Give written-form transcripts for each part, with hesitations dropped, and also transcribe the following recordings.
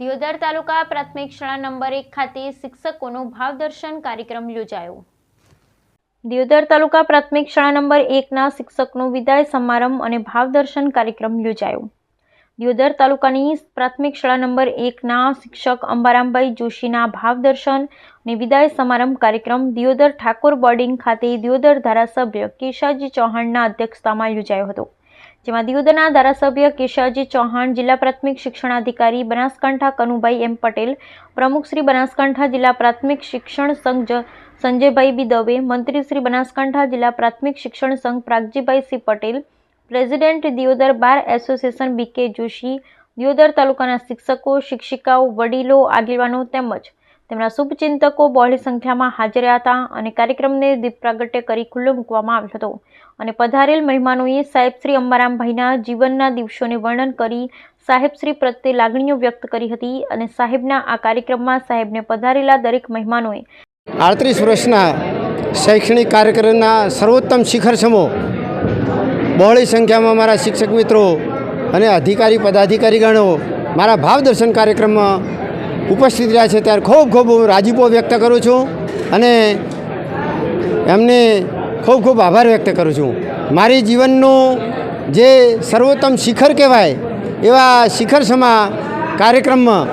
દિયોદર તાલુકા પ્રાથમિક શાળા નંબર 1 ખાતે શિક્ષકોનો ભાવદર્શન કાર્યક્રમ યોજાયો। દિયોદર તાલુકા પ્રાથમિક શાળા નંબર 1ના શિક્ષકનો વિદાય સમારંભ અને ભાવદર્શન કાર્યક્રમ યોજાયો। દિયોદર તાલુકાની પ્રાથમિક શાળા નંબર 1ના શિક્ષક અંબારામભાઈ જોશીના ભાવદર્શન અને વિદાય સમારંભ કાર્યક્રમ દિયોદર ઠાકોર બોર્ડિંગ ખાતે દિયોદર ધારાસભ્ય કેશાજી ચૌહાણના અધ્યક્ષતામાં યોજાયો હતો। જેમાં દિયોદરના ધારાસભ્ય કેશાજી ચૌહાણ, જિલ્લા પ્રાથમિક શિક્ષણાધિકારી બનાસકાંઠા કનુભાઈ એમ પટેલ, પ્રમુખ શ્રી બનાસકાંઠા જિલ્લા પ્રાથમિક શિક્ષણ સંઘ સંજયભાઈ બી દવે, મંત્રી શ્રી બનાસકાંઠા જિલ્લા પ્રાથમિક શિક્ષણ સંઘ Pragjibhai C Patel, president Deodar bar association BK Joshi, Deodar તાલુકાના શિક્ષકો, શિક્ષિકાઓ, વડીલો, આગેવાનો તેમજ તેમના શુભચિંતકો બહોળી સંખ્યામાં હાજર હતા અને કાર્યક્રમને દીપ પ્રાગટ્ય કરી ખુલ્લો મૂકવામાં આવ્યો હતો અને પધારેલ મહેમાનોએ સાહેબશ્રી અંબારામભાઈના જીવનના દિવસોને વર્ણન કરી સાહેબશ્રી પ્રત્યે લાગણીઓ વ્યક્ત કરી હતી અને સાહેબના આ કાર્યક્રમમાં સાહેબને પધારેલા દરેક મહેમાનોએ 38 વર્ષના શૈક્ષણિક કાર્યક્રમના સર્વોત્તમ શિખર સમો બહોળી સંખ્યામાં મારા શિક્ષક મિત્રો અને અધિકારી પદાધિકારીગણો મારા ભાવદર્શન કાર્યક્રમમાં ઉપસ્થિત રહ્યા છે ત્યારે ખૂબ ખૂબ રાજીપો વ્યક્ત કરું છું અને એમને ખૂબ ખૂબ આભાર વ્યક્ત કરું છું। મારી જીવનનું જે સર્વોત્તમ શિખર કહેવાય એવા શિખર સમા કાર્યક્રમમાં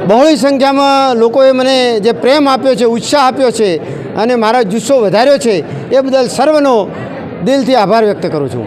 બહોળી સંખ્યામાં લોકોએ મને જે પ્રેમ આપ્યો છે, ઉત્સાહ આપ્યો છે અને મારો જુસ્સો વધાર્યો છે એ બદલ સર્વનો દિલથી આભાર વ્યક્ત કરું છું।